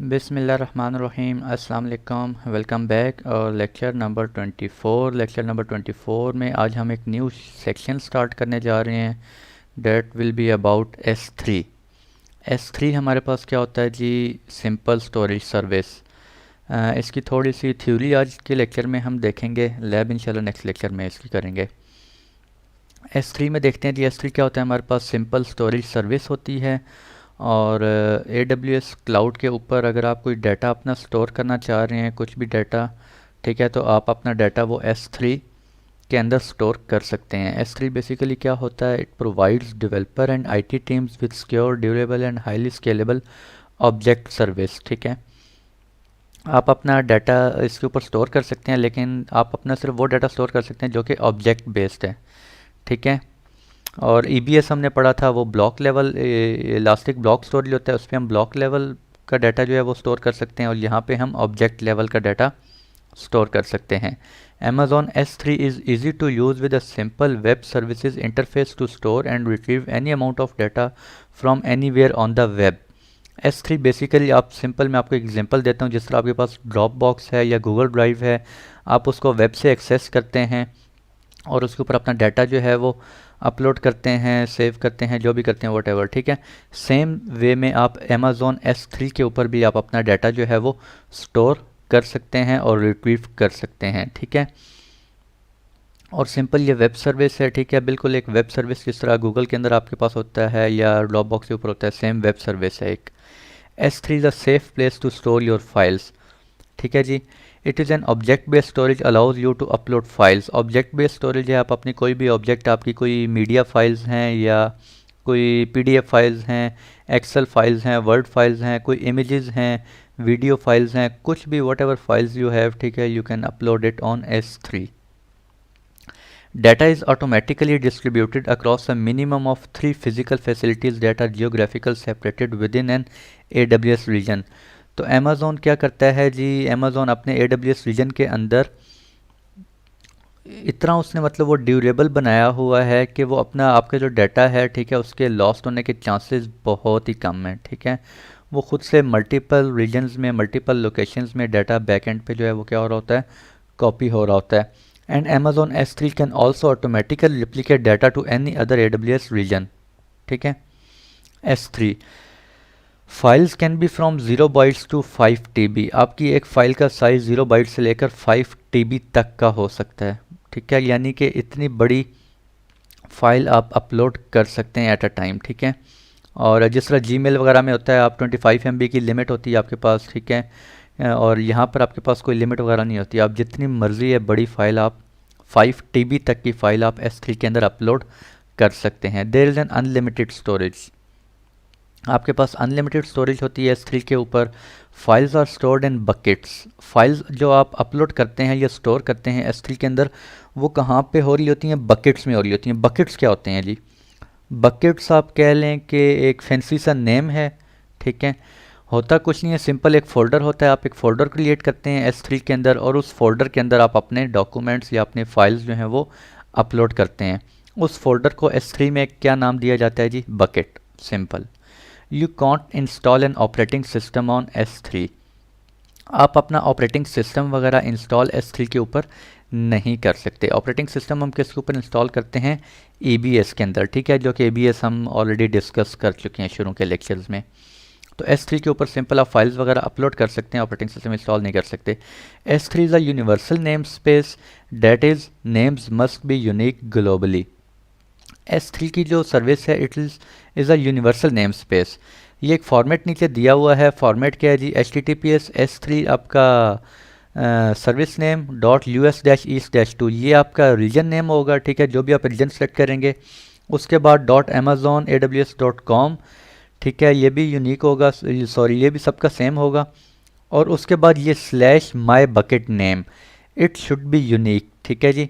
बिस्मिल्लाहिर्रहमानिर्रहीम अस्सलाम वालेकुम। वेलकम बैक और लेक्चर नंबर 24 में आज हम एक न्यू सेक्शन स्टार्ट करने जा रहे हैं। Date will be about S3 हमारे पास क्या होता है जी? Simple storage service. इसकी थोड़ी सी थ्योरी आज के लेक्चर में हम देखेंगे, लैब इंशाल्लाह नेक्स्ट लेक्चर में इसकी करेंगे। S3 में देखते हैं जी, S3 क्या होता है? हमारे पास सिंपल स्टोरेज सर्विस होती है और AWS क्लाउड के ऊपर अगर आप कोई डाटा अपना स्टोर करना चाह रहे हैं, कुछ भी डाटा, ठीक है, तो आप अपना डाटा वो S3 के अंदर स्टोर कर सकते हैं। S3 बेसिकली क्या होता है? It provides developer and IT teams with secure, durable and highly scalable object service. ठीक है, आप अपना डाटा इसके ऊपर स्टोर कर सकते हैं, लेकिन आप अपना सिर्फ वो डाटा स्टोर कर सकते हैं जो कि ऑब्जेक्ट बेस्ड है। ठीक है, और EBS हमने पढ़ा था, वो block level elastic block storage होता है, उस पर हम ब्लॉक लेवल का डाटा जो है वो स्टोर कर सकते हैं, और यहाँ पे हम ऑब्जेक्ट लेवल का डाटा स्टोर कर सकते हैं। Amazon S3 is easy to use with a simple web services interface to store and retrieve any amount of data from anywhere on the web। S3 basically आप simple, मैं आपको example देता हूँ। जिस तरह आपके पास ड्रॉप बॉक्स है या गूगल ड्राइव है, आप उसको वेब से एक्सेस करते हैं और उसके ऊपर अपना डाटा जो है वो अपलोड करते हैं, सेव करते हैं, जो भी करते हैं वॉट। ठीक है, सेम वे में आप Amazon S3 के ऊपर भी आप अपना डाटा जो है वो स्टोर कर सकते हैं और रिट्रीव कर सकते हैं। ठीक है, और सिंपल ये वेब सर्विस है। ठीक है, बिल्कुल एक वेब सर्विस जिस तरह गूगल के अंदर आपके पास होता है या ड्रॉप बॉक्स के ऊपर होता है, सेम वेब सर्विस है एक। S3 is a safe place to store your files. ठीक है जी, it is an object based storage allows you to upload files. Object based storage है, आप अपनी कोई भी ऑब्जेक्ट, आपकी कोई मीडिया फाइल्स हैं या कोई PDF फाइल्स हैं, एक्सेल फाइल्स हैं, वर्ड फाइल्स हैं, कोई इमेजेस हैं, वीडियो फाइल्स हैं, कुछ भी what ever files you have, ठीक है, you can upload it on S3। Data is automatically distributed across a minimum of 3 physical facilities that are geographical separated within an AWS region। तो Amazon क्या करता है जी? Amazon अपने AWS reason के अंदर इतना उसने मतलब वो ड्यूरेबल बनाया हुआ है कि वो अपना आपका जो डाटा है, ठीक है, उसके लॉस्ट होने के चांसेस बहुत ही कम हैं। ठीक है, वो खुद से मल्टीपल रीजन्स में, मल्टीपल लोकेशंस में डाटा बैकएंड पे जो है वो क्या हो रहा होता है? कॉपी हो रहा होता है। And Amazon S3 can also automatically replicate data to any other AWS region. ठीक है, S3 files can be from 0 bytes to 5 TB। आपकी एक फ़ाइल का साइज़ 0 बाइट से लेकर 5 TB तक का हो सकता है। ठीक है, यानी कि इतनी बड़ी फ़ाइल आप अपलोड कर सकते हैं एट अ टाइम। ठीक है, और जिस तरह Gmail वगैरह में होता है, आप 25 MB की लिमिट होती है आपके पास। ठीक है, और यहाँ पर आपके पास कोई लिमिट वगैरह नहीं होती, आप जितनी मर्ज़ी है बड़ी फ़ाइल आप 5 TB तक की फ़ाइल आप S3 के अंदर अपलोड कर सकते हैं। There is an unlimited storage. आपके पास अनलिमिटेड स्टोरेज होती है S3 के ऊपर। Files are stored in buckets. Files जो आप अपलोड करते हैं या स्टोर करते हैं S3 के अंदर, वो कहाँ पे हो रही होती हैं? बकेट्स में हो रही होती हैं। बकेट्स क्या होते हैं जी? बकेट्स आप कह लें कि एक फैंसी सा नेम है। ठीक है, होता कुछ नहीं है, सिंपल एक फ़ोल्डर होता है। आप एक फ़ोल्डर क्रिएट करते हैं S3 के अंदर और उस फोल्डर के अंदर आप अपने डॉक्यूमेंट्स या अपने फाइल्स जो हैं वो अपलोड करते हैं। उस फोल्डर को S3 में क्या नाम दिया जाता है जी? Bucket. Simple. You can't install an operating system on S3। आप अपना ऑपरेटिंग सिस्टम वगैरह इंस्टॉल S3 के ऊपर नहीं कर सकते। ऑपरेटिंग सिस्टम हम किसके ऊपर इंस्टॉल करते हैं? EBS के अंदर। ठीक है, जो कि EBS हम ऑलरेडी डिस्कस कर चुके हैं शुरू के लेक्चर्स में। तो S3 के ऊपर सिंपल आप फाइल्स वगैरह अपलोड कर सकते हैं, ऑपरेटिंग सिस्टम इंस्टॉल नहीं कर सकते। S3 is a universal name space, that is names must be unique globally. S3 की जो सर्विस है, it is a universal name space. ये एक फॉर्मेट नीचे दिया हुआ है। फॉर्मेट क्या है जी? HTTPS S3 आपका सर्विस नेम .US-east-2, ये आपका रीजन नेम होगा। ठीक है, जो भी आप रीजन सेलेक्ट करेंगे, उसके बाद .amazonaws.com। ठीक है, ये भी यूनिक होगा, सॉरी ये भी सबका सेम होगा। और उसके बाद ये /my bucket name, it should be unique. ठीक है जी,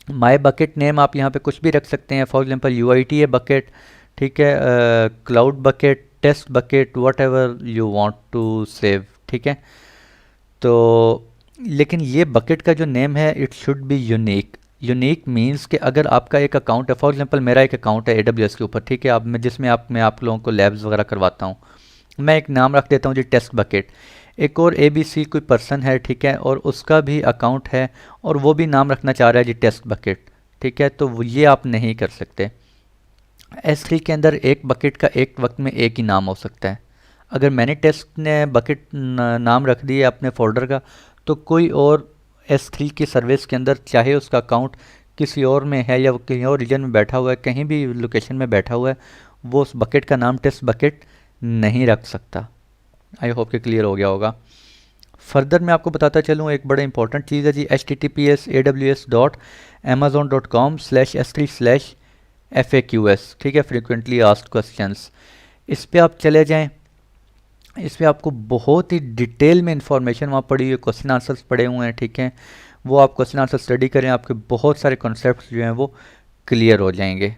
माई बकेट नेम आप यहाँ पे कुछ भी रख सकते हैं। फॉर एग्जांपल UITA बकेट, ठीक है, cloud bucket, test bucket, whatever you want to save. ठीक है, तो लेकिन ये बकेट का जो नेम है, it should be unique. Unique means कि अगर आपका एक अकाउंट है, फॉर एग्जांपल मेरा एक अकाउंट है AWS के ऊपर, ठीक है, मैं जिसमें मैं आप लोगों को लैब्स वगैरह करवाता हूँ, मैं एक नाम रख देता हूँ जी टेस्ट बकेट। एक और ABC कोई पर्सन है, ठीक है, और उसका भी अकाउंट है और वो भी नाम रखना चाह रहा है जी टेस्ट बकेट, ठीक है, तो ये आप नहीं कर सकते। S3 के अंदर एक बकेट का एक वक्त में एक ही नाम हो सकता है। अगर मैंने टेस्ट ने बकेट नाम रख दिया अपने फोल्डर का, तो कोई और S3 की सर्विस के अंदर, चाहे उसका अकाउंट किसी और में है या वो कहीं और रीजन में बैठा हुआ है, कहीं भी लोकेशन में बैठा हुआ है, वो उस बकेट का नाम टेस्ट बकेट नहीं रख सकता। आई होप कि क्लियर हो गया होगा। फर्दर मैं आपको बताता चलूँ, एक बड़ा इंपॉर्टेंट चीज़ है जी https://aws.amazon.com/s3/FAQs, ठीक है, फ्रीक्वेंटली आस्क्ड क्वेश्चंस। इस पे आप चले जाएं, इस पे आपको बहुत ही डिटेल में इंफॉर्मेशन वहाँ पड़ी हुई, क्वेश्चन आंसर्स पड़े हुए हैं, ठीक है, वो आप क्वेश्चन आंसर स्टडी करें, आपके बहुत सारे कॉन्सेप्ट्स जो हैं वो क्लियर हो जाएंगे।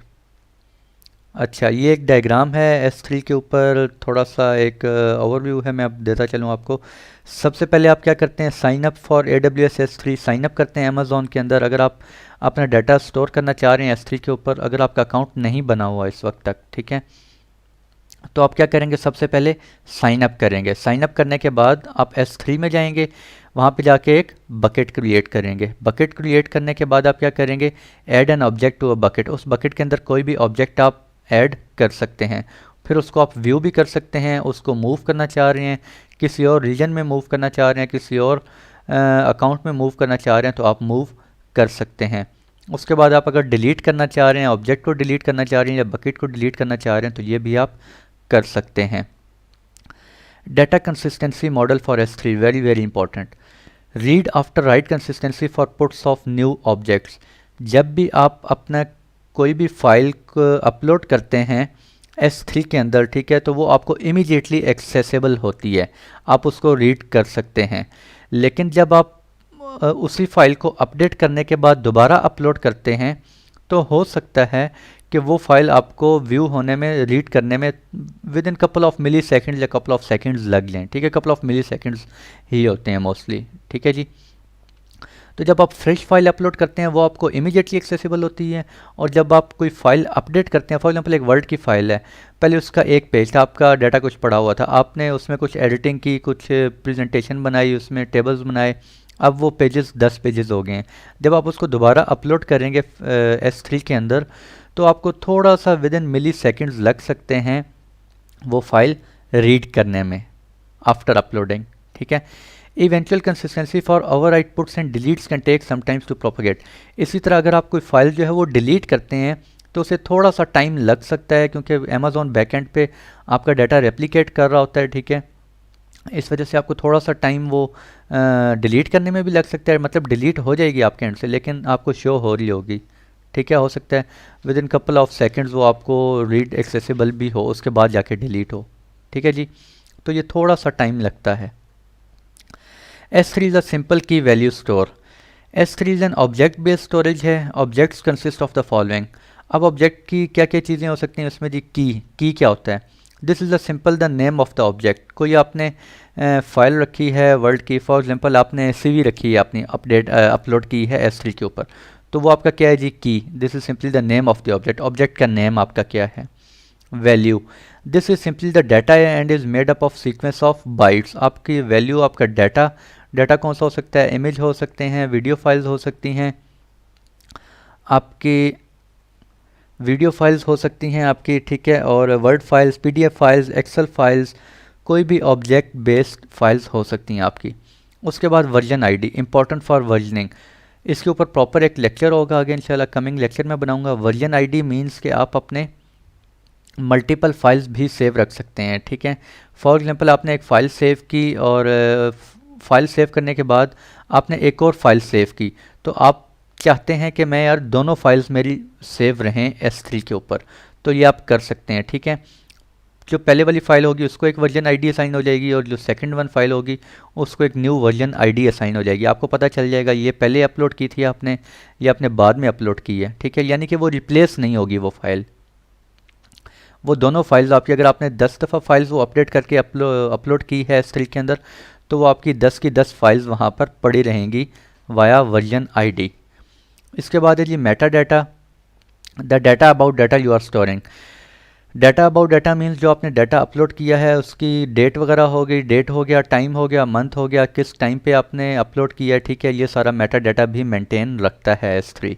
अच्छा, ये एक डायग्राम है S3 के ऊपर, थोड़ा सा एक ओवरव्यू है, मैं अब देता चलूँ आपको। सबसे पहले आप क्या करते हैं, sign up for AWS S3, sign up करते हैं अमेज़ॉन के अंदर। अगर आप अपना डाटा स्टोर करना चाह रहे हैं S3 के ऊपर, अगर आपका अकाउंट नहीं बना हुआ इस वक्त तक, ठीक है, तो आप क्या करेंगे, सबसे पहले साइन अप करेंगे। साइन अप करने के बाद आप S3 में जाएंगे, वहाँ पे जाके एक बकेट क्रिएट करेंगे। बकेट क्रिएट करने के बाद आप क्या करेंगे, add an object to a bucket. उस बकेट के अंदर कोई भी ऑब्जेक्ट आप ऐड कर सकते हैं, फिर उसको आप व्यू भी कर सकते हैं। उसको मूव करना चाह रहे हैं, किसी और रीजन में मूव करना चाह रहे हैं, किसी और अकाउंट में मूव करना चाह रहे हैं, तो आप मूव कर सकते हैं। उसके बाद आप अगर डिलीट करना चाह रहे हैं, ऑब्जेक्ट को डिलीट करना चाह रहे हैं या बकेट को डिलीट करना चाह रहे हैं, तो ये भी आप कर सकते हैं। Data consistency model for S3 very very important. Read after right consistency for puts of new objects. जब भी आप अपना कोई भी फाइल को अपलोड करते हैं S3 के अंदर, ठीक है, तो वो आपको इमीडिएटली एक्सेसिबल होती है, आप उसको रीड कर सकते हैं। लेकिन जब आप उसी फाइल को अपडेट करने के बाद दोबारा अपलोड करते हैं, तो हो सकता है कि वो फाइल आपको व्यू होने में, रीड करने में within couple of milliseconds या कपल ऑफ सेकेंड्स लग जाएं, ठीक है, कपल ऑफ मिली सेकेंड्स ही होते हैं मोस्टली, ठीक है जी। तो जब आप फ्रेश फाइल अपलोड करते हैं वो आपको इमीडिएटली एक्सेसिबल होती है, और जब आप कोई फाइल अपडेट करते हैं, फॉर एग्जांपल एक वर्ड की फाइल है, पहले उसका एक पेज था, आपका डाटा कुछ पड़ा हुआ था, आपने उसमें कुछ एडिटिंग की, कुछ प्रेजेंटेशन बनाई, उसमें टेबल्स बनाए, अब वो पेजेस 10 पेजेस हो गए हैं। जब आप उसको दोबारा अपलोड करेंगे S3 के अंदर, तो आपको थोड़ा सा विद इन मिली सेकेंड्स लग सकते हैं वो फाइल रीड करने में आफ्टर अपलोडिंग, ठीक है। Eventual consistency for overwrite puts and deletes can take sometimes to propagate. इसी तरह अगर आप कोई फाइल जो है वो डिलीट करते हैं, तो उसे थोड़ा सा टाइम लग सकता है, क्योंकि अमेज़ॉन बैकएंड पे आपका डाटा रेप्लिकेट कर रहा होता है, ठीक है। इस वजह से आपको थोड़ा सा टाइम वो डिलीट करने में भी लग सकता है, मतलब डिलीट हो जाएगी आपके एंड से, लेकिन आपको शो हो रही होगी, ठीक है। हो सकता है with in couple of seconds वो आपको रीड एक्सेसिबल भी हो, उसके बाद जाके डिलीट हो, ठीक है जी। तो ये थोड़ा सा टाइम लगता है। S3 is a simple key value store. S3 is an object based storage है। Objects consist of the following. अब ऑब्जेक्ट की क्या क्या चीज़ें हो सकती हैं उसमें जी, की क्या होता है, this is the simple the name of the object. कोई आपने फाइल रखी है वर्ड की, फॉर एग्जांपल आपने CV रखी है, अपनी अपलोड की है S3 के ऊपर, तो वो आपका क्या है जी, की। This is simply the name of the object, object का नेम आपका क्या है। Value, this is simply the data and is made up of sequence of bytes. आपकी वैल्यू आपका डाटा, डाटा कौन सा हो सकता है, इमेज हो सकते हैं, वीडियो फाइल्स हो सकती हैं, आपकी वीडियो फाइल्स हो सकती हैं आपकी, ठीक है, और word files, PDF files, excel files, कोई भी ऑब्जेक्ट बेस्ड फाइल्स हो सकती हैं आपकी। उसके बाद version ID, important for versioning. इसके ऊपर प्रॉपर एक लेक्चर होगा आगे इंशाल्लाह, कमिंग लेक्चर में बनाऊंगा। वर्जन आईडी मींस कि आप अपने मल्टीपल फाइल्स भी सेव रख सकते हैं, ठीक है। फॉर एग्जांपल आपने एक फ़ाइल सेव की, और फाइल सेव करने के बाद आपने एक और फाइल सेव की, तो आप चाहते हैं कि मैं यार दोनों फाइल्स मेरी सेव रहें S3 के ऊपर, तो ये आप कर सकते हैं, ठीक है। जो पहले वाली फाइल होगी उसको एक वर्जन आईडी असाइन हो जाएगी, और जो सेकंड वन फाइल होगी उसको एक न्यू वर्जन आईडी असाइन हो जाएगी। आपको पता चल जाएगा ये पहले अपलोड की थी आपने, या आपने बाद में अपलोड की है, ठीक है। यानी कि वो रिप्लेस नहीं होगी वो फाइल, वो दोनों फाइल्स आपकी, अगर आपने 10 दफ़ा फाइल्स वो अपडेट करके अपलोड की है S3 के अंदर, तो वो आपकी 10 की 10 फाइल्स वहाँ पर पड़ी रहेंगी वाया वर्जन आईडी। इसके बाद है जी metadata, the data about data you are storing. Data about data means जो आपने डाटा अपलोड किया है उसकी डेट वगैरह हो गई, डेट हो गया, टाइम हो गया, मंथ हो गया, किस टाइम पे आपने अपलोड किया है, ठीक है, ये सारा मेटा डाटा भी मेंटेन रखता है S3।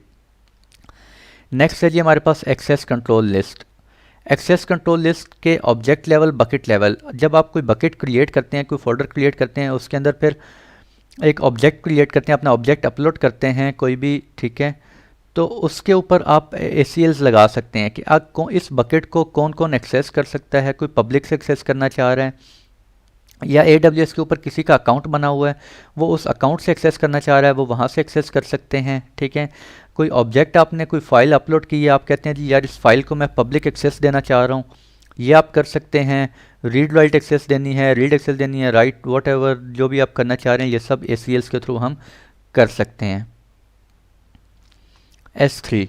नेक्स्ट है जी हमारे पास access control list. Access control list के ऑब्जेक्ट लेवल, बकेट लेवल, जब आप कोई बकेट क्रिएट करते हैं, कोई फोल्डर क्रिएट करते हैं, उसके अंदर फिर एक ऑब्जेक्ट क्रिएट करते हैं, अपना ऑब्जेक्ट अपलोड करते हैं कोई भी, ठीक है, तो उसके ऊपर आप ACLs लगा सकते हैं कि आप इस बकेट को कौन कौन एक्सेस कर सकता है। कोई पब्लिक से एक्सेस करना चाह रहे हैं या AWS के ऊपर किसी का अकाउंट बना हुआ है, वो उस अकाउंट से एक्सेस करना चाह रहा है, वो वहाँ से एक्सेस कर सकते हैं, ठीक है। कोई ऑब्जेक्ट आपने कोई फाइल अपलोड की है, आप कहते हैं जी यार इस फाइल को मैं पब्लिक एक्सेस देना चाह रहा हूँ, ये आप कर सकते हैं। रीड राइट एक्सेस देनी है, रीड एक्सेस देनी है, राइट वॉट एवर जो भी आप करना चाह रहे हैं, ये सब ACLs के थ्रू हम कर सकते हैं। S3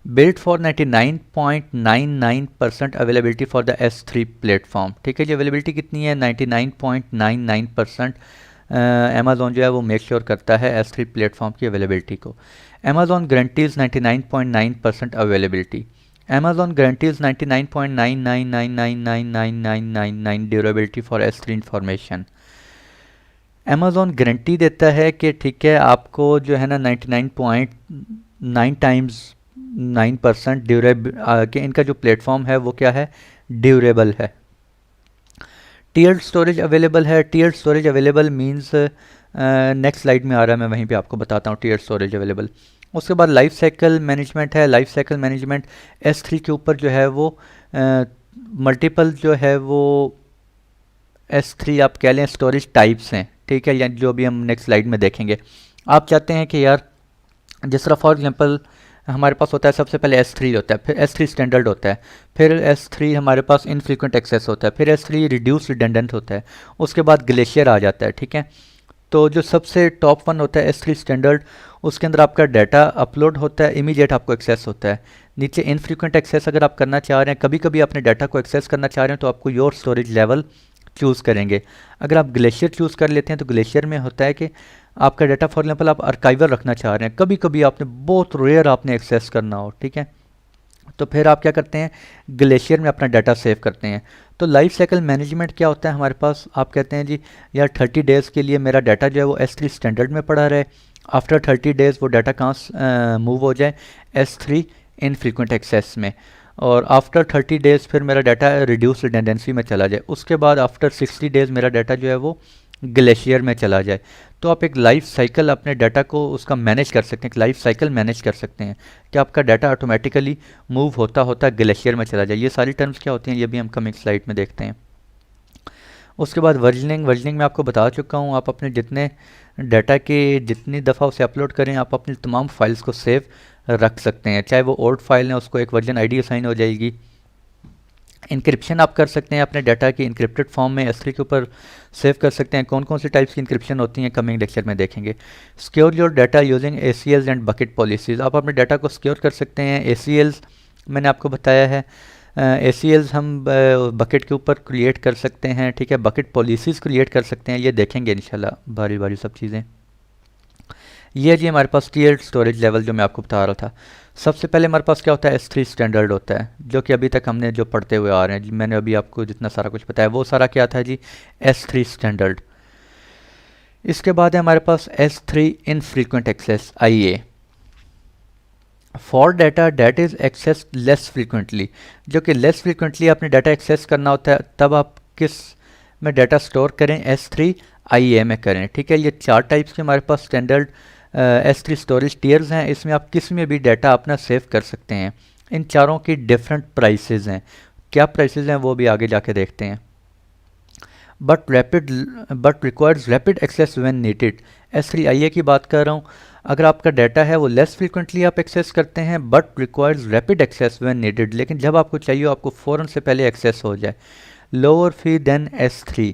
built for 99.99% availability for the S3 platform, ठीक है जी। अवेलेबिलिटी कितनी है? 99.99%। अमेज़ॉन जो है वो मेक श्योर करता है S3 प्लेटफॉर्म की अवेलेबिलिटी को। Amazon guarantees 99.9% availability. Amazon guarantees 99.9999999999 durability for S3 information. Amazon guarantee देता है कि ठीक है आपको जो है ना 99.9 टाइम्स 9% ड्यूरेबल कि इनका जो प्लेटफॉर्म है वो क्या है, ड्यूरेबल है। टीयर्ड स्टोरेज अवेलेबल है। Tiered storage available means next slide में आ रहा है, मैं वहीं पे आपको बताता हूँ टीयर्ड स्टोरेज अवेलेबल। उसके बाद लाइफ साइकिल मैनेजमेंट है। लाइफ साइकिल मैनेजमेंट S3 के ऊपर जो है वो मल्टीपल जो है वो S3 आप कह लें स्टोरेज टाइप्स हैं, ठीक है, या जो भी हम नेक्स्ट स्लाइड में देखेंगे। आप चाहते हैं कि यार जिस तरह फॉर एग्जांपल हमारे पास होता है सबसे पहले S3 होता है, फिर S3 स्टैंडर्ड होता है, फिर S3 हमारे पास इनफ्रीक्वेंट एक्सेस होता है, फिर S3 रिड्यूस रिडेंडेंट होता है, उसके बाद ग्लेशियर आ जाता है, ठीक है। तो जो सबसे टॉप वन होता है S3 स्टैंडर्ड, उसके अंदर आपका डाटा अपलोड होता है, इमीडिएट आपको एक्सेस होता है। नीचे इनफ्रीक्वेंट एक्सेस अगर आप करना चाह रहे हैं, कभी कभी अपने डाटा को एक्सेस करना चाह रहे हैं, तो आपको योर स्टोरेज लेवल चूज़ करेंगे। अगर आप ग्लेशियर चूज़ कर लेते हैं तो ग्लेशियर में होता है कि आपका डाटा फॉर एग्जाम्पल आप आर्काइवर रखना चाह रहे हैं, कभी कभी आपने बहुत रेयर आपने एक्सेस करना हो, ठीक है, तो फिर आप क्या करते हैं, ग्लेशियर में अपना डाटा सेव करते हैं। तो लाइफ साइकिल मैनेजमेंट क्या होता है हमारे पास, आप कहते हैं जी यार 30 डेज़ के लिए मेरा डाटा जो है वो S3 स्टैंडर्ड में पड़ा रहे, आफ्टर 30 डेज़ वो डाटा कहाँ मूव हो जाए, S3 इनफ्रीक्वेंट एक्सेस में, और आफ्टर 30 डेज़ फिर मेरा डाटा रिड्यूस रिडेंडेंसी में चला जाए, उसके बाद आफ्टर 60 डेज़ मेरा डाटा जो है वो ग्लेशियर में चला जाए। तो आप एक लाइफ साइकिल अपने डाटा को उसका मैनेज कर सकते हैं, एक लाइफ साइकिल मैनेज कर सकते हैं कि आपका डाटा ऑटोमेटिकली मूव होता होता ग्लेशियर में चला जाए। ये सारी टर्म्स क्या होती हैं ये भी हम कमिंग स्लाइड में देखते हैं। उसके बाद वर्जनिंग। वर्जनिंग में आपको बता चुका हूँ, आप अपने जितने डाटा के जितनी दफ़ा उसे अपलोड करें आप अपनी तमाम फाइल्स को सेव रख सकते हैं, चाहे वो ओल्ड फाइल है उसको एक वर्जन ID असाइन हो जाएगी। इंक्रिप्शन आप कर सकते हैं अपने डाटा की इंक्रिप्टेड फॉर्म में S3 के ऊपर सेव कर सकते हैं। कौन कौन सी टाइप्स की इंक्रिप्शन होती हैं कमिंग लेक्चर में देखेंगे। Secure your data using ACLs and bucket policies. आप अपने डाटा को सिक्योर कर सकते हैं। ACLs मैंने आपको बताया है, ACLs हम बकेट के ऊपर क्रिएट कर सकते हैं, ठीक है, बकेट पॉलिसीज़ क्रिएट कर सकते हैं, ये देखेंगे इंशाल्लाह बारी बारी सब चीज़ें। ये जी हमारे पास टीयर्ड स्टोरेज लेवल जो मैं आपको बता रहा था। सबसे पहले हमारे पास क्या होता है, S3 स्टैंडर्ड होता है, जो कि अभी तक हमने जो पढ़ते हुए आ रहे हैं, मैंने अभी आपको जितना सारा कुछ बताया वो सारा क्या था जी, S3 स्टैंडर्ड। इसके बाद है हमारे पास S3 infrequent access IA for data that is access less frequently. जो कि लेस फ्रीक्वेंटली अपने डाटा एक्सेस करना होता है तब आप किस में डाटा स्टोर करें, S3 IA में करें, ठीक है। ये 4 टाइप्स के हमारे पास स्टैंडर्ड S3 स्टोरेज टीयर्स हैं, इसमें आप किस में भी डाटा अपना सेव कर सकते हैं। इन चारों की डिफरेंट प्राइसेस हैं, क्या प्राइसेस हैं वो भी आगे जाके देखते हैं। But requires rapid access when needed. S3 IA की बात कर रहा हूँ, अगर आपका डाटा है वो लेस फ्रीक्वेंटली आप एक्सेस करते हैं, but requires rapid access when needed, लेकिन जब आपको चाहिए आपको फ़ौरन से पहले एक्सेस हो जाए। लोअर फी देन S3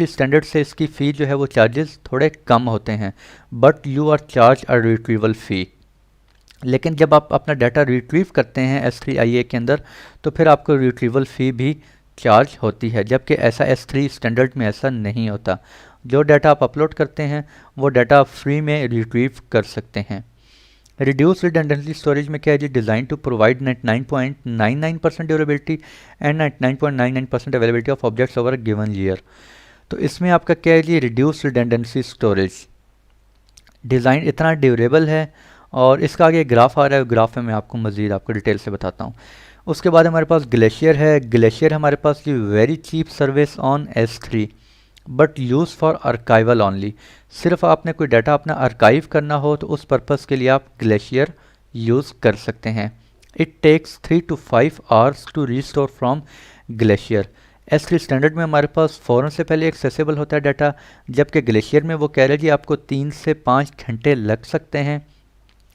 स्टैंडर्ड से इसकी फ़ी जो है वो चार्जेस थोड़े कम होते हैं, but you are charge a retrieval fee. लेकिन जब आप अपना डाटा रिट्रीव करते हैं S3 IA के अंदर तो फिर आपको रिट्रीवल फ़ी भी चार्ज होती है, जबकि ऐसा S3 स्टैंडर्ड में ऐसा नहीं होता। जो डाटा आप अपलोड करते हैं वो डाटा आप फ्री में रिट्रीव कर सकते हैं। रिड्यूस रिडंडेंसी स्टोरेज में क्या है जी, design to provide 99.99% durability and 99.99% availability of objects over given year. तो इसमें आपका क्या है जी, रिड्यूस रिडंडेंसी स्टोरेज, डिज़ाइन इतना ड्यूरेबल है। और इसका आगे ग्राफ आ रहा है, ग्राफ में मैं आपको मज़ीद आपको डिटेल से बताता हूँ। उसके बाद हमारे पास ग्लेशियर है। ग्लेशियर हमारे पास ये very cheap service on S3 but use for archival only. सिर्फ आपने कोई डाटा अपना आर्काइव करना हो तो उस पर्पज़ के लिए आप ग्लेशियर यूज़ कर सकते हैं। It takes 3 to 5 hours to restore from Glacier. S3 standard में हमारे पास फ़ौरन से पहले एक्सेसिबल होता है डाटा, जबकि ग्लेशियर में वो कह रहे हैं जी आपको 3 से 5 घंटे लग सकते हैं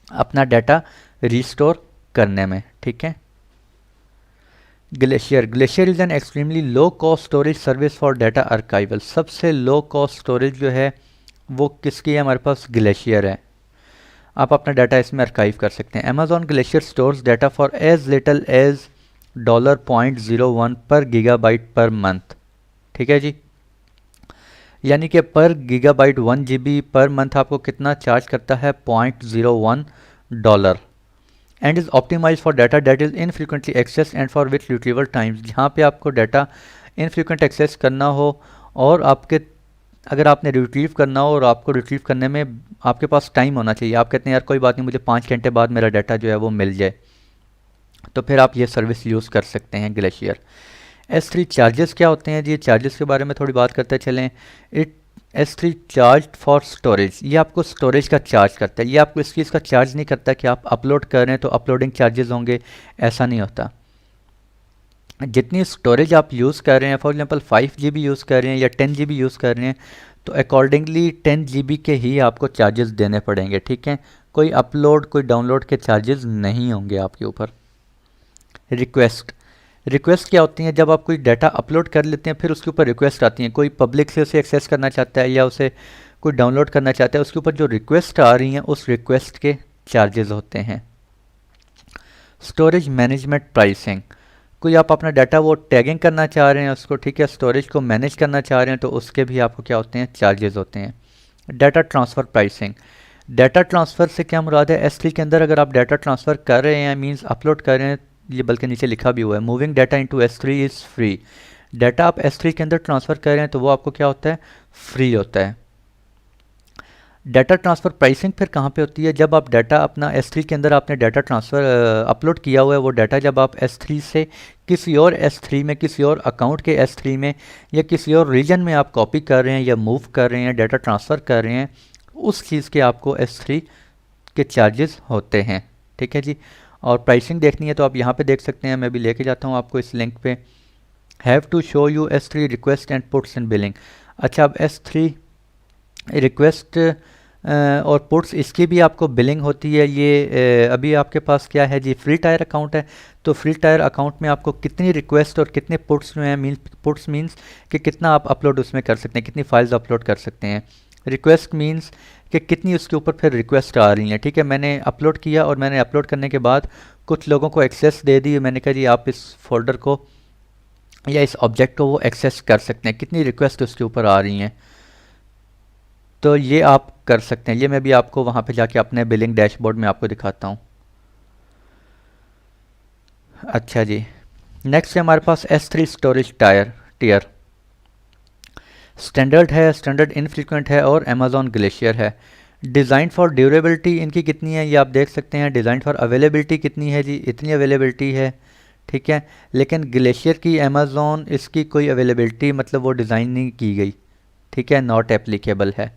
अपना डाटा रीस्टोर करने में, ठीक है। Glacier is an extremely low cost storage service for data archival. सबसे लो कॉस्ट स्टोरेज जो है वो किसकी है, हमारे पास ग्लेशियर है। आप अपना डाटा इसमें आर्काइव कर सकते हैं। Amazon Glacier stores data for as little as $0.01 per gigabyte पर मंथ, ठीक है जी। यानी कि पर गीगाबाइट 1 GB पर मंथ आपको कितना चार्ज करता है, $0.01, and is optimize for data that is infrequently access and for which retrieval times. जहाँ पे आपको डाटा इनफ्रीक्वेंट एक्सेस करना हो और आपके अगर आपने रिट्रीव करना हो और आपको रिट्रीव करने में आपके पास टाइम होना चाहिए, आप कहते हैं यार कोई बात नहीं, मुझे 5 घंटे बाद मेरा डाटा जो है वो मिल जाए, तो फिर आप ये सर्विस यूज़ कर सकते हैं ग्लेशियर। S3 चार्जेस क्या होते हैं जी, चार्जेस के बारे में थोड़ी बात करते चलें। It S3 charge for storage, ये आपको स्टोरेज का चार्ज करता है। ये आपको इस चीज़ का चार्ज नहीं करता कि आप अपलोड कर रहे हैं तो अपलोडिंग चार्जेस होंगे, ऐसा नहीं होता। जितनी स्टोरेज आप यूज़ कर रहे हैं, फॉर एग्जांपल 5 GB यूज़ कर रहे हैं या 10 GB यूज़ कर रहे हैं, तो अकॉर्डिंगली 10 GB के ही आपको चार्जेस देने पड़ेंगे, ठीक है। कोई अपलोड कोई डाउनलोड के चार्जेस नहीं होंगे आपके ऊपर। रिक्वेस्ट क्या होती हैं, जब आप कोई डाटा अपलोड कर लेते हैं फिर उसके ऊपर रिक्वेस्ट आती हैं, कोई पब्लिक से उसे एक्सेस करना चाहता है या उसे कोई डाउनलोड करना चाहता है, उसके ऊपर जो रिक्वेस्ट आ रही हैं उस रिक्वेस्ट के चार्जेस होते हैं। स्टोरेज मैनेजमेंट प्राइसिंग, कोई आप अपना डाटा वो टैगिंग करना चाह रहे हैं उसको, ठीक है, स्टोरेज को मैनेज करना चाह रहे हैं तो उसके भी आपको क्या होते हैं, चार्जेस होते हैं। Data transfer pricing, data transfer से क्या मुराद है, S3 के अंदर अगर आप डाटा ट्रांसफ़र कर रहे हैं मींस अपलोड कर रहे हैं, ये बल्कि नीचे लिखा भी हुआ है, moving data into S3 is free. Data आप S3 के अंदर ट्रांसफ़र कर रहे हैं तो वो आपको क्या होता है, फ्री होता है। डाटा ट्रांसफ़र प्राइसिंग फिर कहाँ पे होती है, जब आप डाटा अपना S3 के अंदर आपने डाटा ट्रांसफ़र अपलोड किया हुआ है, वो डाटा जब आप S3 से किसी और S3 में, किसी और अकाउंट के S3 में या किसी और रीजन में आप कॉपी कर रहे हैं या मूव कर रहे हैं, डाटा ट्रांसफ़र कर रहे हैं, उस चीज़ के आपको S3 के चार्जेस होते हैं, ठीक है जी। और प्राइसिंग देखनी है तो आप यहाँ पे देख सकते हैं, मैं भी लेके जाता हूँ आपको इस लिंक पे। Have to show you S3 request and puts in billing. अच्छा, अब S3 रिक्वेस्ट और पुट्स इसकी भी आपको बिलिंग होती है। ये अभी आपके पास क्या है जी, फ्री टायर अकाउंट है, तो फ्री टायर अकाउंट में आपको कितनी रिक्वेस्ट और कितने पुट्स जो हैं, पुट्स मीन्स कि कितना आप अपलोड उसमें कर सकते हैं, कितनी फाइल्स अपलोड कर सकते हैं। रिक्वेस्ट मीन्स कि कितनी उसके ऊपर फिर रिक्वेस्ट आ रही हैं, ठीक है। मैंने अपलोड किया और मैंने अपलोड करने के बाद कुछ लोगों को एक्सेस दे दी, मैंने कहा जी आप इस फोल्डर को या इस ऑब्जेक्ट को वो एक्सेस कर सकते हैं, कितनी रिक्वेस्ट उसके ऊपर आ रही हैं, तो ये आप कर सकते हैं। ये मैं भी आपको वहाँ पे जाके अपने बिलिंग डैशबोर्ड में आपको दिखाता हूँ। अच्छा जी, नेक्स्ट है हमारे पास S3 स्टोरेज टियर। स्टैंडर्ड है, स्टैंडर्ड इनफ्रीक्वेंट है और अमेजॉन ग्लेशियर है। डिज़ाइन फॉर ड्यूरेबिलिटी इनकी कितनी है ये आप देख सकते हैं। डिज़ाइन फॉर अवेलेबिलिटी कितनी है जी, इतनी अवेलेबिलिटी है, ठीक है। लेकिन ग्लेशियर की अमेजॉन इसकी कोई अवेलेबिलिटी मतलब वो डिज़ाइन नहीं की गई, ठीक है, नॉट एप्लीकेबल है।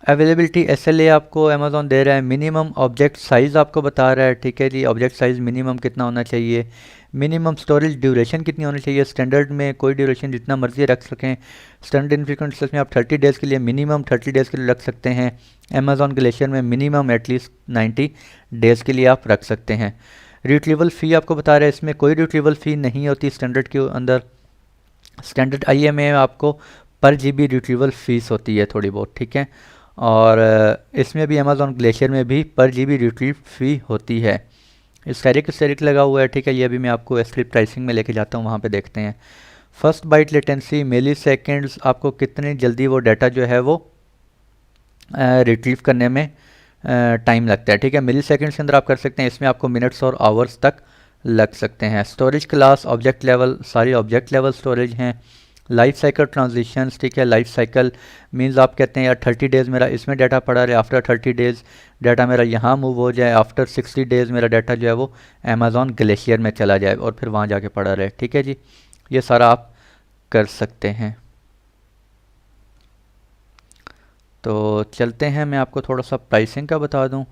अवेलेबिलिटी SLA आपको अमेजॉन दे रहा है। मिनिमम ऑब्जेक्ट साइज़ आपको बता रहा है, ठीक है जी, ऑब्जेक्ट साइज़ मिनिमम कितना होना चाहिए। मिनिमम स्टोरेज ड्यूरेशन कितनी होनी चाहिए, स्टैंडर्ड में कोई ड्यूरेशन जितना मर्जी रख सकें। स्टैंडर्ड इनफ्रीक्वेंट में आप 30 डेज़ के लिए मिनिमम 30 डेज़ के लिए रख सकते हैं। अमेजॉन ग्लेशियर में मिनिमम एटलीस्ट 90 डेज़ के लिए आप रख सकते हैं। रिट्रीवल फ़ी आपको बता रहा है, इसमें कोई रिट्रीवल फ़ी नहीं होती स्टैंडर्ड के अंदर। स्टैंडर्ड IMA आपको पर GB रिट्रीवल फ़ीस होती है थोड़ी बहुत, ठीक है। और इसमें भी अमेजॉन ग्लेशियर में भी पर GB रिट्रीव फ़ी होती है। स्टेरिक लगा हुआ है, ठीक है। ये भी मैं आपको S3 प्राइसिंग में लेके जाता हूँ, वहाँ पे देखते हैं। फर्स्ट बाइट लेटेंसी मिली सेकेंड्स, आपको कितनी जल्दी वो डाटा जो है वो रिट्रीव करने में टाइम लगता है, ठीक है। मिली सेकेंड्स के अंदर आप कर सकते हैं, इसमें आपको मिनट्स और आवर्स तक लग सकते हैं। स्टोरेज क्लास, ऑब्जेक्ट लेवल, सारी ऑब्जेक्ट लेवल स्टोरेज हैं। लाइफ साइकिल ट्रांजिशंस, ठीक है। लाइफ साइकिल मीन्स आप कहते हैं यार 30 डेज़ मेरा इसमें डाटा पड़ा रहे, आफ्टर 30 डेज़ डाटा मेरा यहाँ मूव हो जाए, आफ्टर 60 डेज़ मेरा डाटा जो है वो अमेज़ॉन ग्लेशियर में चला जाए और फिर वहाँ जाके पड़ा रहे, ठीक है जी। ये सारा आप कर सकते हैं। तो चलते हैं, मैं आपको थोड़ा सा प्राइसिंग का बता दूं।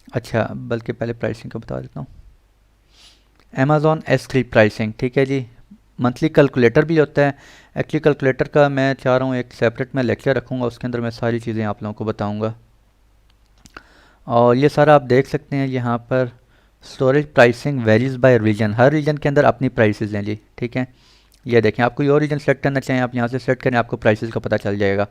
अच्छा, बल्कि पहले प्राइसिंग का बता देता हूँ। अमेज़ॉन S3 प्राइसिंग, ठीक है जी। मंथली कैलकुलेटर भी होता है। एक्चुअली कैलकुलेटर का मैं चाह रहा हूँ एक सेपरेट मैं लेक्चर रखूँगा, उसके अंदर मैं सारी चीज़ें आप लोगों को बताऊँगा। और ये सारा आप देख सकते हैं यहाँ पर। Storage pricing varies by region, हर रीजन के अंदर अपनी प्राइसेस हैं जी, ठीक है। ये देखें, आप कोई और रीजन सेलेक्ट करना चाहें, आप यहाँ से सेलेक्ट करें, आपको प्राइसेस का पता चल जाएगा।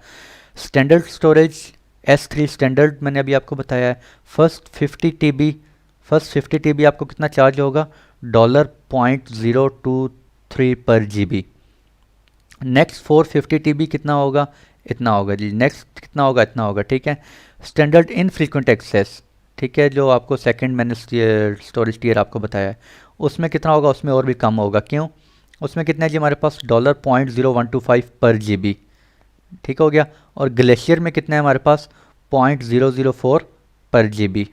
स्टैंडर्ड स्टोरेज S3 स्टैंडर्ड मैंने अभी आपको बताया है। फर्स्ट 50 TB आपको कितना चार्ज होगा, $0.023 पर GB। नेक्स्ट 450 TB कितना होगा, इतना होगा जी। नेक्स्ट कितना होगा, इतना होगा, ठीक है। स्टैंडर्ड इनफ्रीक्वेंट एक्सेस, ठीक है, जो आपको सेकंड मैंने स्टोरेज टियर आपको बताया है, उसमें कितना होगा, उसमें और भी कम होगा। क्यों, उसमें कितना है जी हमारे पास, $0.0125 पर GB, ठीक हो गया। और ग्लेशियर में कितना है हमारे पास, 0.004 पर GB।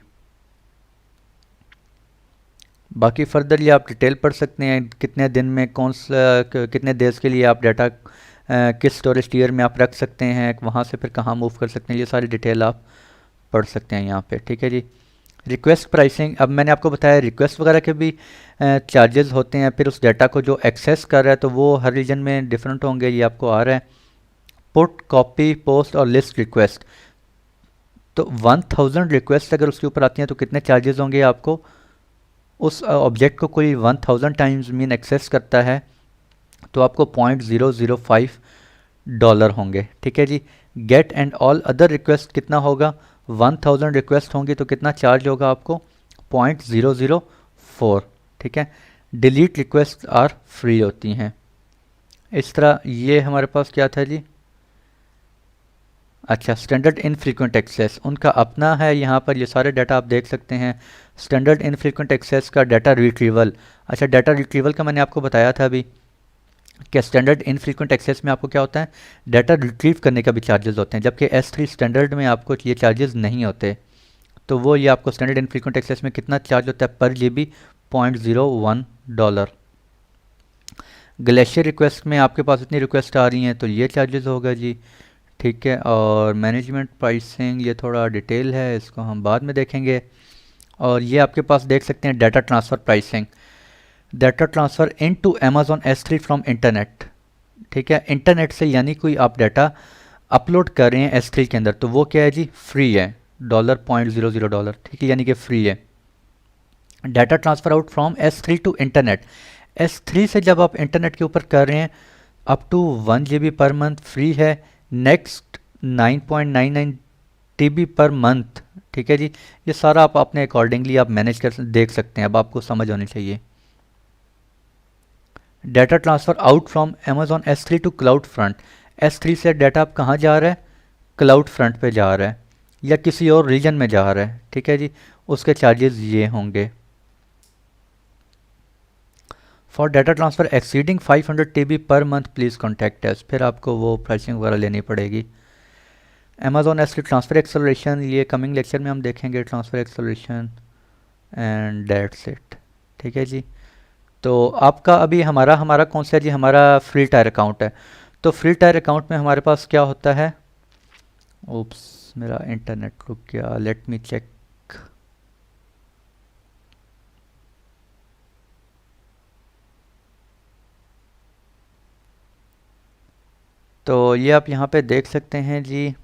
बाकी फर्दर ये आप डिटेल पढ़ सकते हैं, कितने दिन में कौन सा कितने देश के लिए आप डाटा किस स्टोरेज टियर में आप रख सकते हैं, वहाँ से फिर कहाँ मूव कर सकते हैं, ये सारी डिटेल आप पढ़ सकते हैं यहाँ पे, ठीक है जी। रिक्वेस्ट प्राइसिंग, अब मैंने आपको बताया रिक्वेस्ट वगैरह के भी चार्जेस होते हैं। फिर उस डाटा को जो एक्सेस कर रहा है तो वो हर रीजन में डिफरेंट होंगे, ये आपको आ रहा है। पुट, कॉपी, पोस्ट और लिस्ट रिक्वेस्ट, तो 1000 रिक्वेस्ट अगर उसके ऊपर आती हैं तो कितने चार्जेस होंगे आपको। उस ऑब्जेक्ट को कोई 1000 टाइम्स मीन एक्सेस करता है तो आपको $0.005 होंगे, ठीक है जी। Get and all other request कितना होगा, 1000 रिक्वेस्ट होंगी तो कितना चार्ज होगा आपको, 0.004, ठीक है। डिलीट रिक्वेस्ट आर फ्री होती हैं। इस तरह ये हमारे पास क्या था जी, अच्छा, स्टैंडर्ड इनफ्रीक्वेंट एक्सेस उनका अपना है। यहाँ पर ये सारे डाटा आप देख सकते हैं। स्टैंडर्ड इनफ्रीक्वेंट एक्सेस का डाटा रिट्रीवल, अच्छा डाटा रिट्रीवल का मैंने आपको बताया था अभी कि स्टैंडर्ड इनफ्रीक्वेंट एक्सेस में आपको क्या होता है, डाटा रिट्रीव करने का भी चार्जेस होते हैं, जबकि S3 स्टैंडर्ड में आपको ये चार्जेस नहीं होते। तो वो ये आपको स्टैंडर्ड इनफ्रीक्वेंट एक्सेस में कितना चार्ज होता है पर GB, $0.01। ग्लेशियर रिक्वेस्ट में आपके पास इतनी रिक्वेस्ट आ रही हैं तो ये चार्जेस होगा जी, ठीक है। और मैनेजमेंट प्राइसिंग ये थोड़ा डिटेल है, इसको हम बाद में देखेंगे। और ये आपके पास देख सकते हैं data transfer pricing, data transfer into Amazon S3 from internet, ठीक है। इंटरनेट से यानी कोई आप डाटा अपलोड कर रहे हैं S3 के अंदर तो वो क्या है जी, फ्री है, $0.00, ठीक है, यानी कि फ्री है। Data transfer out from S3 to internet, S3 से जब आप इंटरनेट के ऊपर कर रहे हैं up to 1 GB per month free है। नेक्स्ट 9.99 TB पर मंथ, ठीक है जी। ये सारा आप अपने अकॉर्डिंगली आप मैनेज कर देख सकते हैं, अब आपको समझ होनी चाहिए। Data transfer out from Amazon S3 to CloudFront, S3 से डाटा आप कहाँ जा रहा है, क्लाउड फ्रंट पे जा रहा है या किसी और रीजन में जा रहा है, ठीक है जी। उसके चार्जेस ये होंगे। For data transfer exceeding 500 TB per month please contact us, फिर आपको वो प्राइसिंग वगैरह लेनी पड़ेगी। Amazon S3 ट्रांसफ़र एक्सेलरेशन, ये कमिंग लेक्चर में हम देखेंगे transfer acceleration and that's it, ठीक है जी। तो आपका अभी हमारा कौन सा है जी, हमारा फ्री टायर अकाउंट है। तो फ्री टायर अकाउंट में हमारे पास क्या होता है, ओप्स मेरा इंटरनेट रुक गया, लेट मी चेक। तो ये आप यहाँ पे देख सकते हैं जी।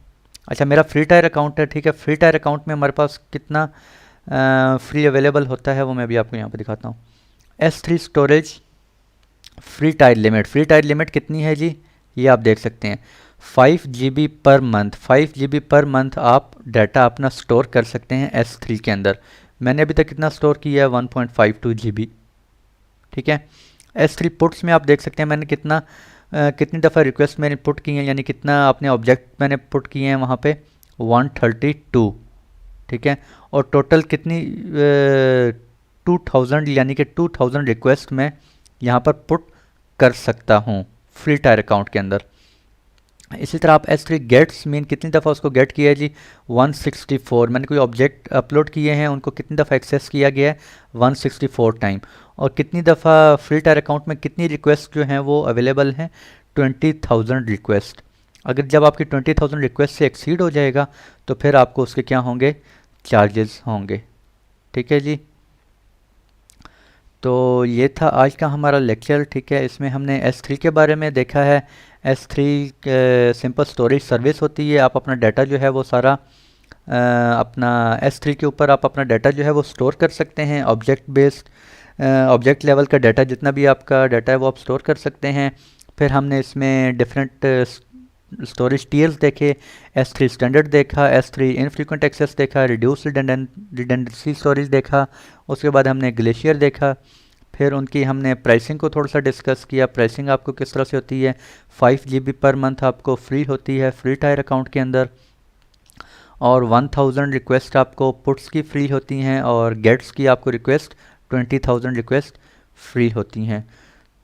अच्छा, मेरा फ्री टायर अकाउंट है, ठीक है। फ्री टायर अकाउंट में हमारे पास कितना फ्री अवेलेबल होता है वो मैं भी आपको यहाँ पे दिखाता हूँ। S3 storage free tyre limit, free tyre limit कितनी है जी, ये आप देख सकते हैं 5 GB per month. 5 GB per month आप डाटा अपना स्टोर कर सकते हैं S3 के अंदर। मैंने अभी तक कितना स्टोर किया है, 1.52 GB, ठीक है। S3 पुट्स में आप देख सकते हैं मैंने कितनी दफ़ा रिक्वेस्ट मैंने पुट की है, यानी कितना अपने ऑब्जेक्ट मैंने पुट किए हैं वहाँ पे 132, ठीक है। और टोटल कितनी 2000, यानी कि 2000 रिक्वेस्ट मैं यहाँ पर पुट कर सकता हूँ फ्री टायर अकाउंट के अंदर। इसी तरह आप S3 गेट्स मीन कितनी दफ़ा उसको गेट किया है जी 164। मैंने कोई ऑब्जेक्ट अपलोड किए हैं, उनको कितनी दफ़ा एक्सेस किया गया है 164 टाइम। और कितनी दफ़ा फ्री टायर अकाउंट में कितनी रिक्वेस्ट जो हैं वो अवेलेबल हैं 20,000 रिक्वेस्ट। अगर जब आपकी 20,000 रिक्वेस्ट से एक्सीड हो जाएगा तो फिर आपको उसके क्या होंगे, चार्जेस होंगे, ठीक है जी। तो ये था आज का हमारा लेक्चर, ठीक है। इसमें हमने S3 के बारे में देखा है। S3 सिंपल स्टोरेज सर्विस होती है। आप अपना डाटा जो है वो सारा अपना S3 के ऊपर आप अपना डाटा जो है वो स्टोर कर सकते हैं। ऑब्जेक्ट बेस्ड ऑब्जेक्ट लेवल का डाटा, जितना भी आपका डाटा है वो आप स्टोर कर सकते हैं। फिर हमने इसमें डिफरेंट स्टोरेज टीयर्स देखे, S3 स्टैंडर्ड देखा, S3 इनफ्रीक्वेंट एक्सेस देखा, रिड्यूस रिडेंडेंसी स्टोरेज देखा, उसके बाद हमने ग्लेशियर देखा। फिर उनकी हमने प्राइसिंग को थोड़ा सा डिस्कस किया। प्राइसिंग आपको किस तरह से होती है, 5 GB पर मंथ आपको फ्री होती है फ्री टायर अकाउंट के अंदर, और 1000 रिक्वेस्ट आपको पुट्स की फ्री होती हैं, और गेट्स की आपको रिक्वेस्ट 20,000 रिक्वेस्ट फ्री होती हैं।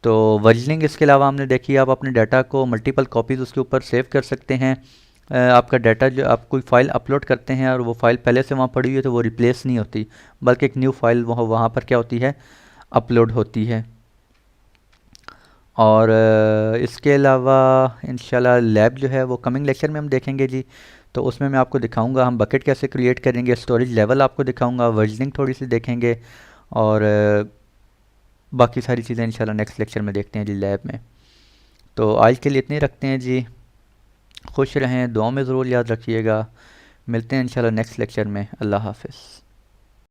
तो वर्जनिंग इसके अलावा हमने देखी, आप अपने डाटा को मल्टीपल कॉपीज़ उसके ऊपर सेव कर सकते हैं। आपका डाटा जो आप कोई फ़ाइल अपलोड करते हैं और वो फ़ाइल पहले से वहाँ पड़ी हुई है तो वो रिप्लेस नहीं होती, बल्कि एक न्यू फाइल वहाँ पर क्या होती है, अपलोड होती है। और इसके अलावा इंशाल्लाह लैब जो है वो कमिंग लेक्चर में हम देखेंगे जी। तो उसमें मैं आपको दिखाऊंगा हम बकेट कैसे क्रिएट करेंगे, स्टोरेज लेवल आपको दिखाऊंगा, वर्जनिंग थोड़ी सी देखेंगे, और बाकी सारी चीज़ें इंशाल्लाह नेक्स्ट लेक्चर में देखते हैं जी लैब में। तो आज के लिए इतने रखते हैं जी। खुश रहें, दुआ में ज़रूर याद रखिएगा। मिलते हैं इंशाल्लाह नेक्स्ट लेक्चर में। अल्लाह हाफ़िज़।